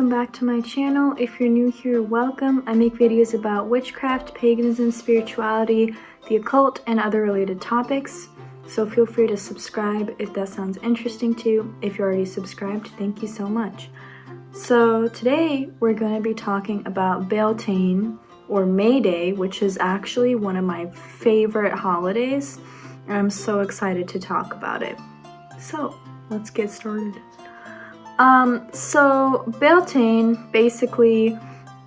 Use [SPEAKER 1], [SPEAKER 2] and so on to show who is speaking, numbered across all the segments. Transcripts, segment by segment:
[SPEAKER 1] welcome back to my channel. If you're new here, welcome. I make videos about witchcraft, paganism, spirituality, the occult, and other related topics. So feel free to subscribe if that sounds interesting to you. If you're already subscribed, thank you so much. So today we're going to be talking about Beltane, or May Day, which is actually one of my favorite holidays. And I'm so excited to talk about it. So let's get started. So Beltane basically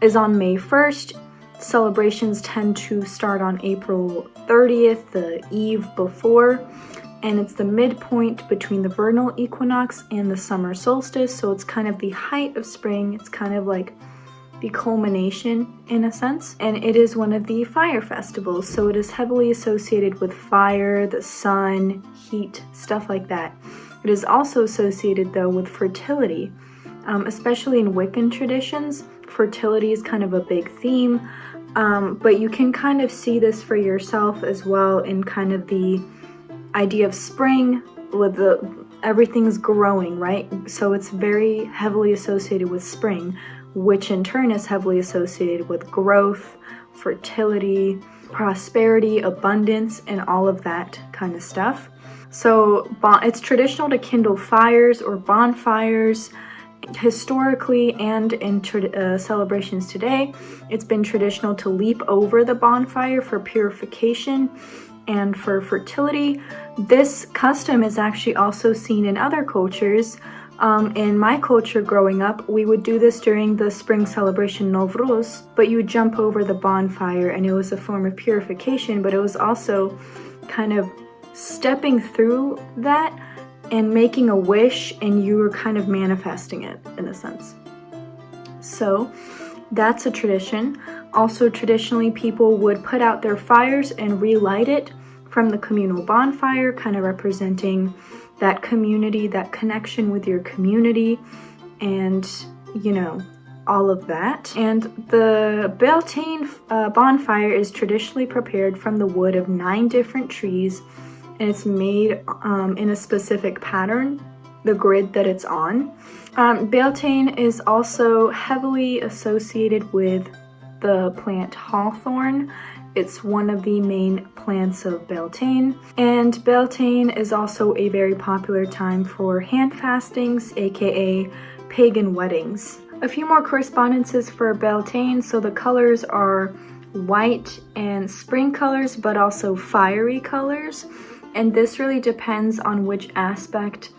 [SPEAKER 1] is on May 1st. Celebrations tend to start on April 30th, the eve before, and it's the midpoint between the vernal equinox and the summer solstice, so it's kind of the height of spring. It's kind of like the culmination in a sense, and it is one of the fire festivals, so it is heavily associated with fire, the sun, heat, stuff like that. It is also associated though with fertility, especially in Wiccan traditions. Fertility is kind of a big theme, but you can kind of see this for yourself as well in kind of the idea of spring with everything's growing, right? So it's very heavily associated with spring, which in turn is heavily associated with growth, fertility, prosperity, abundance, and all of that kind of stuff. So it's traditional to kindle fires or bonfires. Historically and in celebrations today, it's been traditional to leap over the bonfire for purification and for fertility. This custom is actually also seen in other cultures. In my culture growing up, we would do this during the spring celebration Novruz, but you would jump over the bonfire, and it was a form of purification, but it was also kind of stepping through that and making a wish, and you were kind of manifesting it in a sense. So that's a tradition. Also traditionally, people would put out their fires and relight it from the communal bonfire, kind of representing that community, that connection with your community, and you know, all of that. And the Beltane bonfire is traditionally prepared from the wood of 9 different trees, and it's made in a specific pattern, the grid that it's on. Beltane is also heavily associated with the plant hawthorn. It's one of the main plants of Beltane, and Beltane is also a very popular time for hand fastings, aka pagan weddings. A few more correspondences for Beltane. So the colors are white and spring colors, but also fiery colors, and this really depends on which aspect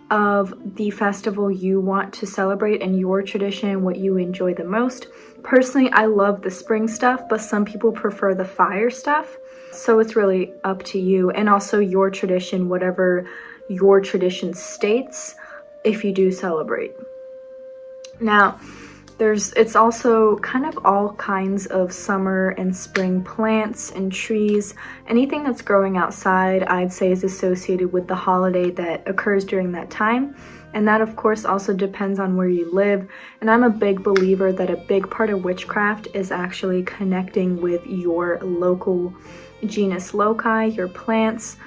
[SPEAKER 1] of the festival you want to celebrate and your tradition, what you enjoy the most. Personally, I love the spring stuff, but some people prefer the fire stuff. So it's really up to you, and also your tradition, whatever your tradition states, if you do celebrate. Now, it's also kind of all kinds of summer and spring plants and trees. Anything that's growing outside, I'd say, is associated with the holiday that occurs during that time. And that, of course, also depends on where you live. And I'm a big believer that a big part of witchcraft is actually connecting with your local genus loci, your plants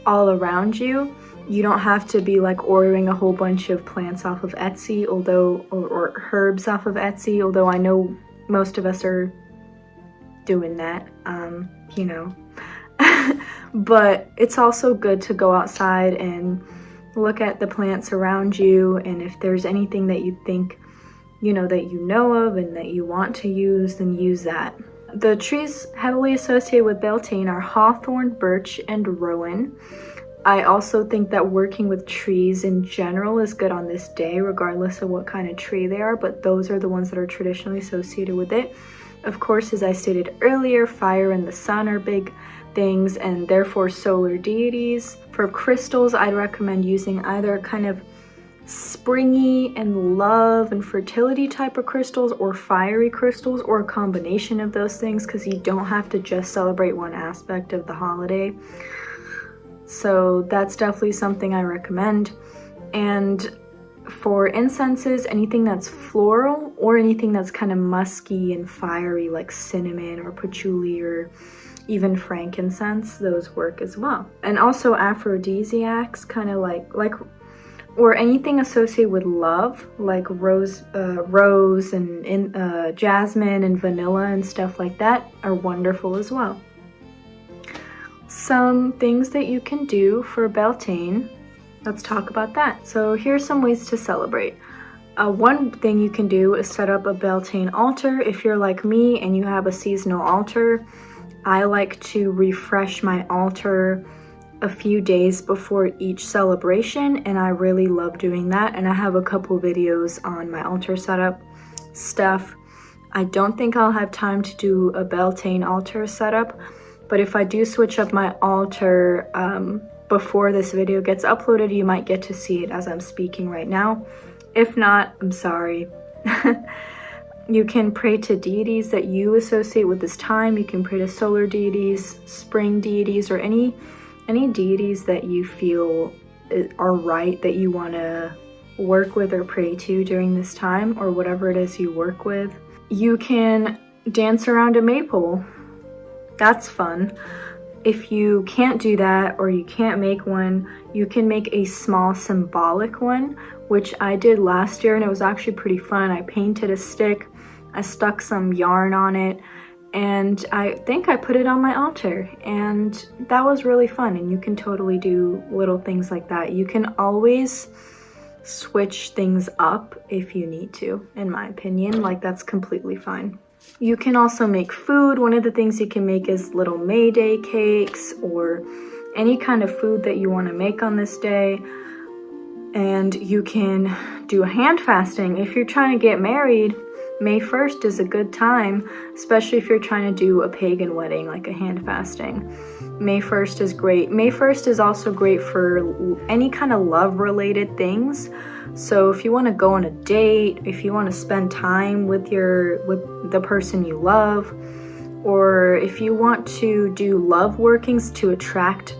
[SPEAKER 1] all around you. You don't have to be like ordering a whole bunch of plants off of Etsy, or herbs off of Etsy, although I know most of us are doing that, you know. But it's also good to go outside and look at the plants around you, and if there's anything that you think, you know of and that you want to use, then use that. The trees heavily associated with Beltane are hawthorn, birch, and rowan. I also think that working with trees in general is good on this day, regardless of what kind of tree they are, but those are the ones that are traditionally associated with it. Of course, as I stated earlier, fire and the sun are big things, and therefore solar deities. For crystals, I'd recommend using either kind of springy and love and fertility type of crystals, or fiery crystals, or a combination of those things, because you don't have to just celebrate one aspect of the holiday. So that's definitely something I recommend. And for incenses, anything that's floral or anything that's kind of musky and fiery, like cinnamon or patchouli or even frankincense, those work as well. And also aphrodisiacs, kind of like or anything associated with love, like rose and jasmine and vanilla and stuff like that are wonderful as well. Some things that you can do for Beltane, let's talk about that. So here's some ways to celebrate. One thing you can do is set up a Beltane altar. If you're like me and you have a seasonal altar, I like to refresh my altar a few days before each celebration, and I really love doing that, and I have a couple videos on my altar setup stuff. I don't think I'll have time to do a Beltane altar setup, but if I do switch up my altar before this video gets uploaded, you might get to see it as I'm speaking right now. If not, I'm sorry. You can pray to deities that you associate with this time. You can pray to solar deities, spring deities, or any deities that you feel are right, that you want to work with or pray to during this time, or whatever it is you work with. You can dance around a maypole. That's fun. If you can't do that, or you can't make one, you can make a small symbolic one, which I did last year, and it was actually pretty fun. I painted a stick, I stuck some yarn on it, and I think I put it on my altar, and that was really fun. And you can totally do little things like that. You can always switch things up if you need to, in my opinion. Like, that's completely fine. You can also make food. One of the things you can make is little May Day cakes, or any kind of food that you want to make on this day. And you can do a hand fasting. If you're trying to get married, May 1st is a good time, especially if you're trying to do a pagan wedding, like a hand fasting. May 1st is great. May 1st is also great for any kind of love-related things. So if you want to go on a date, if you want to spend time with the person you love, or if you want to do love workings to attract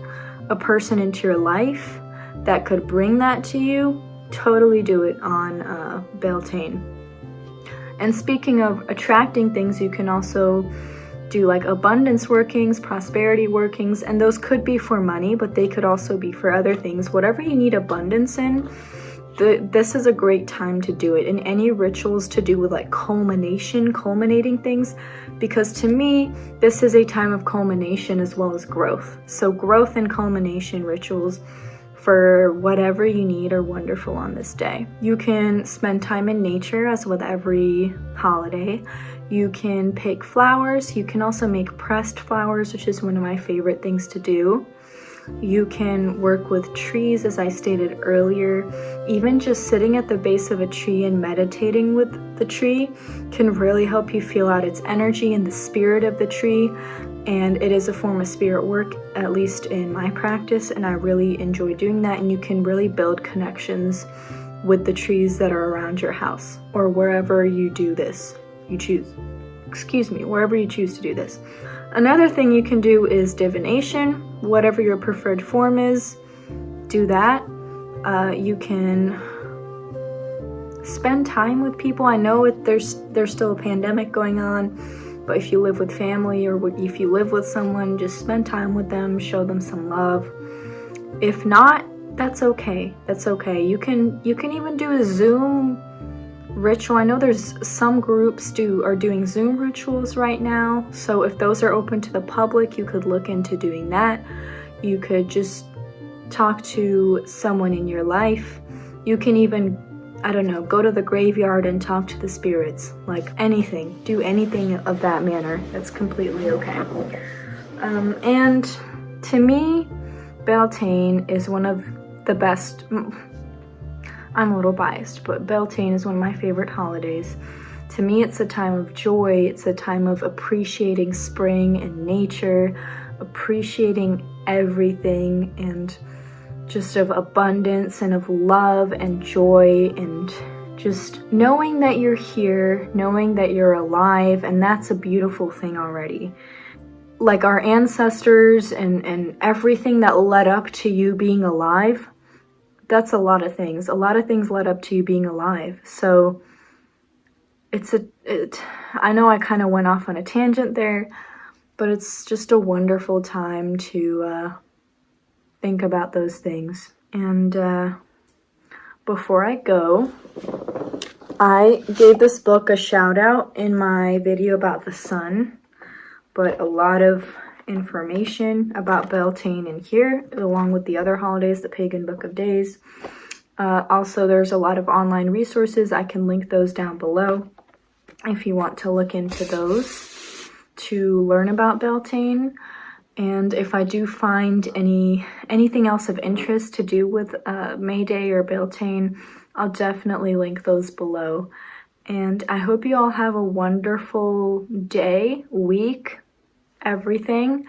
[SPEAKER 1] a person into your life that could bring that to you, totally do it on Beltane. And speaking of attracting things, you can also do like abundance workings, prosperity workings, and those could be for money, but they could also be for other things. Whatever you need abundance in, this is a great time to do it. And any rituals to do with like culminating things, because to me, this is a time of culmination as well as growth. So growth and culmination rituals for whatever you need are wonderful on this day. You can spend time in nature, as with every holiday. You can pick flowers. You can also make pressed flowers, which is one of my favorite things to do. You can work with trees, as I stated earlier. Even just sitting at the base of a tree and meditating with the tree can really help you feel out its energy and the spirit of the tree. And it is a form of spirit work, at least in my practice, and I really enjoy doing that. And you can really build connections with the trees that are around your house, or wherever you do this. Wherever you choose to do this. Another thing you can do is divination. Whatever your preferred form is, do that. You can spend time with people. I know there's still a pandemic going on, but if you live with family, or if you live with someone, just spend time with them, show them some love. If not, that's okay. That's okay. You can even do a Zoom ritual. I know there's some groups are doing Zoom rituals right now. So if those are open to the public, you could look into doing that. You could just talk to someone in your life. You can even, I don't know, go to the graveyard and talk to the spirits. Like anything. Do anything of that manner. That's completely okay. And to me, Beltane is one of the best. I'm a little biased, but Beltane is one of my favorite holidays. To me, it's a time of joy. It's a time of appreciating spring and nature, appreciating everything, and just of abundance and of love and joy, and just knowing that you're here, knowing that you're alive, and that's a beautiful thing already. Like our ancestors and everything that led up to you being alive, that's a lot of things. A lot of things led up to you being alive. So I know I kind of went off on a tangent there, but it's just a wonderful time to think about those things. And before I go, I gave this book a shout out in my video about the sun, but a lot of information about Beltane in here, along with the other holidays, the Pagan Book of Days. Also, there's a lot of online resources. I can link those down below if you want to look into those to learn about Beltane. And if I do find anything else of interest to do with May Day or Beltane, I'll definitely link those below. And I hope you all have a wonderful day, week, everything.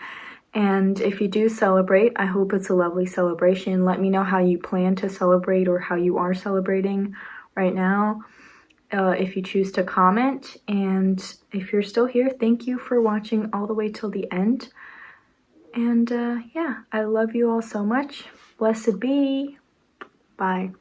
[SPEAKER 1] And if you do celebrate, I hope it's a lovely celebration. Let me know how you plan to celebrate or how you are celebrating right now. If you choose to comment. And if you're still here, thank you for watching all the way till the end. And yeah, I love you all so much. Blessed be. Bye.